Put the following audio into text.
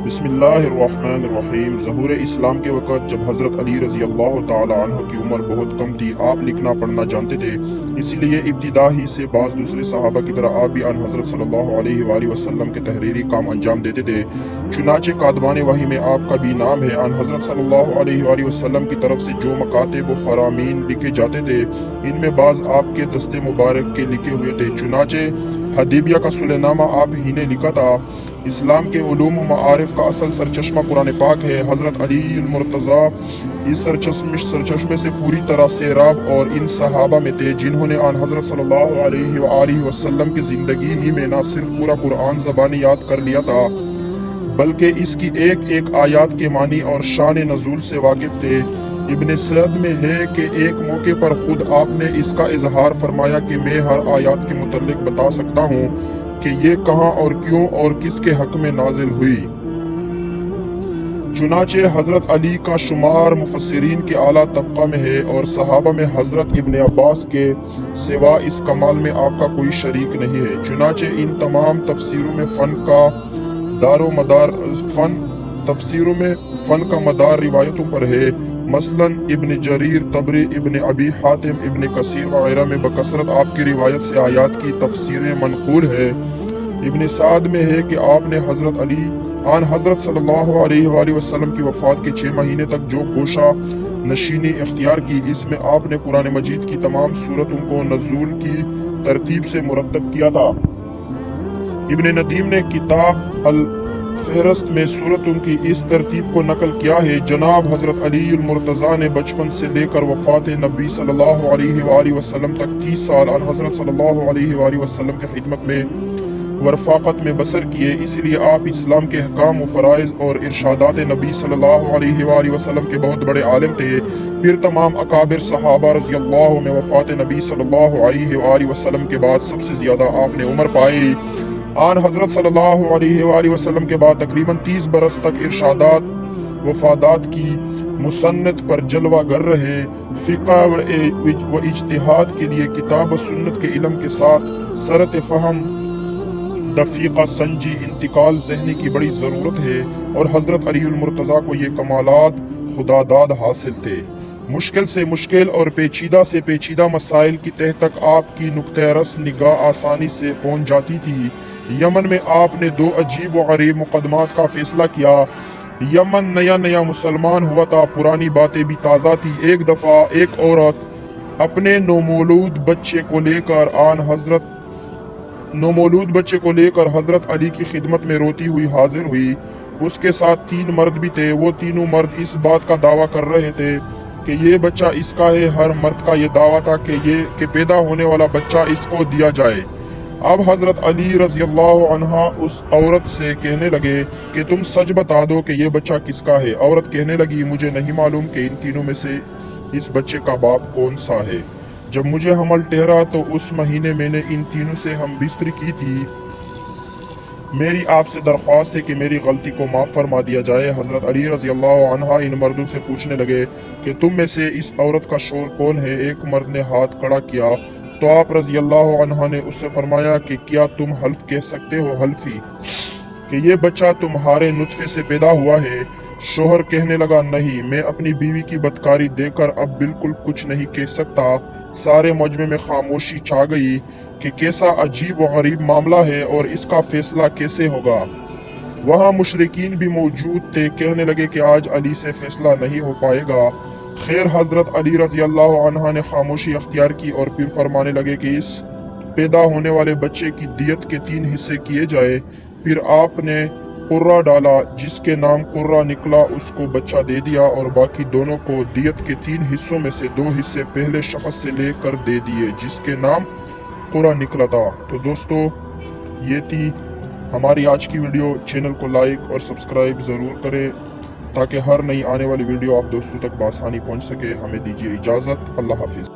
بسم اللہ الرحمن الرحیم۔ ظہور اسلام کے وقت جب حضرت علی رضی اللہ تعالی عنہ کی عمر بہت کم تھی، آپ لکھنا پڑھنا جانتے تھے، اسی لیے ابتدا ہی سے بعض دوسرے صحابہ کی طرح آپ بھی ان حضرت صلی اللہ علیہ وآلہ وسلم کے تحریری کام انجام دیتے تھے۔ چنانچہ کاتبان وحی میں آپ کا بھی نام ہے۔ ان حضرت صلی اللہ علیہ وآلہ وسلم کی طرف سے جو مکاتب و فرامین لکھے جاتے تھے، ان میں بعض آپ کے دست مبارک کے لکھے ہوئے تھے۔ چنانچہ حدیبیہ کا صلح نامہ آپ ہی نے لکھا تھا۔ اسلام کے علوم و معارف کا اصل سرچشمہ قرآن پاک ہے۔ حضرت علی المرتضیٰ اس سرچشمے سے پوری طرح سیراب اور ان صحابہ میں تھے جنہوں نے آن حضرت صلی اللہ علیہ وآلہ وسلم کی زندگی ہی میں نہ صرف پورا قرآن زبانی یاد کر لیا تھا، بلکہ اس کی ایک ایک آیات کے معنی اور شان نزول سے واقف تھے۔ ابن سعد میں ہے کہ ایک موقع پر خود آپ نے اس کا اظہار فرمایا کہ میں ہر آیات کے متعلق بتا سکتا ہوں کہ یہ کہاں اور کیوں اور کس کے حق میں نازل ہوئی۔ چنانچہ حضرت علی کا شمار مفسرین کے اعلیٰ طبقہ میں ہے اور صحابہ میں حضرت ابن عباس کے سوا اس کمال میں آپ کا کوئی شریک نہیں ہے۔ چنانچہ ان تمام تفسیروں میں فن کا مدار روایتوں پر ہے۔ مثلا ابن جریر طبری، ابن ابی حاتم، ابن کثیر وغیرہ میں بکثرت آپ کی روایت سے آیات کی تفسیریں منقول ہے۔ ابن سعد میں ہے کہ آپ نے حضرت صلی اللہ علیہ وآلہ وسلم کی وفات کے 6 مہینے تک جو گوشہ نشینی اختیار کی، اس میں آپ نے قرآن مجید کی تمام سورتوں کو نزول کی ترتیب سے مرتب کیا تھا۔ ابن ندیم نے کتاب الفہرست میں سورتوں کی اس ترتیب کو نقل کیا ہے۔ جناب حضرت علی المرتضیٰ نے بچپن سے لے کر وفات نبی صلی اللہ علیہ وآلہ وسلم تک 30 سال ان حضرت صلی اللہ علیہ وآلہ وسلم کی خدمت میں ورفاقت میں بسر کیے، اس لیے آپ اسلام کے احکام و فرائض اور ارشادات نبی صلی اللہ علیہ وآلہ وسلم کے بہت بڑے عالم تھے۔ پھر تمام اکابر صحابہ رضی اللہ میں وفات نبی صلی اللہ علیہ وآلہ وسلم کے بعد سب سے زیادہ آپ نے عمر پائی۔ آن حضرت صلی اللہ علیہ وآلہ وسلم کے بعد تقریباً 30 برس تک ارشادات وفادات کی مسنت پر جلوہ گر رہے۔ فقہ و اجتہاد کے لیے کتاب و سنت کے علم کے ساتھ سرت فہم، دقیقہ سنجی، انتقال ذہنی کی بڑی ضرورت ہے، اور حضرت علی المرتضیٰ کو یہ کمالات خدا داد حاصل تھے۔ مشکل سے مشکل اور پیچیدہ سے پیچیدہ مسائل کی تہ تک آپ کی نقطہ رس نگاہ آسانی سے پہنچ جاتی تھی۔ یمن میں آپ نے 2 عجیب و غریب مقدمات کا فیصلہ کیا۔ یمن نیا مسلمان ہوا تھا، پرانی باتیں بھی تازہ تھی۔ ایک دفعہ ایک عورت اپنے نومولود بچے کو لے کر حضرت علی کی خدمت میں روتی ہوئی حاضر ہوئی۔ اس کے ساتھ 3 مرد بھی تھے۔ وہ تینوں مرد اس بات کا دعویٰ کر رہے تھے کہ یہ بچہ اس کا ہے۔ ہر مرد کا یہ دعویٰ تھا کہ پیدا ہونے والا بچہ اس کو دیا جائے۔ اب حضرت علی رضی اللہ عنہ اس عورت سے کہنے لگے کہ تم سچ بتا دو کہ یہ بچہ کس کا ہے۔ عورت کہنے لگی، مجھے نہیں معلوم کہ ان تینوں میں سے اس بچے کا باپ کون سا ہے۔ جب مجھے حمل ٹھہرا تو اس مہینے میں نے ان تینوں سے ہم بستری کی تھی۔ میری آپ سے درخواست ہے کہ میری غلطی کو معاف فرما دیا جائے۔ حضرت علی رضی اللہ عنہ ان مردوں سے پوچھنے لگے کہ تم میں سے اس عورت کا شوہر کون ہے؟ ایک مرد نے ہاتھ کھڑا کیا تو آپ رضی اللہ عنہ نے اس سے فرمایا کہ کیا تم حلف کہہ سکتے ہو، حلفی، کہ یہ بچہ تمہارے نطفے سے پیدا ہوا ہے؟ شوہر کہنے لگا، نہیں، میں اپنی بیوی کی بدکاری دیکھ کر اب بالکل کچھ نہیں کہہ سکتا۔ سارے مجمع میں خاموشی چھا گئی کہ کیسا عجیب و غریب معاملہ ہے اور اس کا فیصلہ کیسے ہوگا۔ وہاں مشرکین بھی موجود تھے، کہنے لگے کہ آج علی سے فیصلہ نہیں ہو پائے گا۔ خیر، حضرت علی رضی اللہ عنہ نے خاموشی اختیار کی اور پھر فرمانے لگے کہ اس پیدا ہونے والے بچے کی دیت کے 3 حصے کیے جائے۔ پھر آپ نے قرہ ڈالا، جس کے نام قرہ نکلا اس کو بچہ دے دیا، اور باقی دونوں کو دیت کے 3 حصوں میں سے 2 حصے پہلے شخص سے لے کر دے دیے جس کے نام قرہ نکلا تھا۔ تو دوستو، یہ تھی ہماری آج کی ویڈیو۔ چینل کو لائک اور سبسکرائب ضرور کریں تاکہ ہر نئی آنے والی ویڈیو آپ دوستوں تک بآسانی پہنچ سکے۔ ہمیں دیجیے اجازت۔ اللہ حافظ۔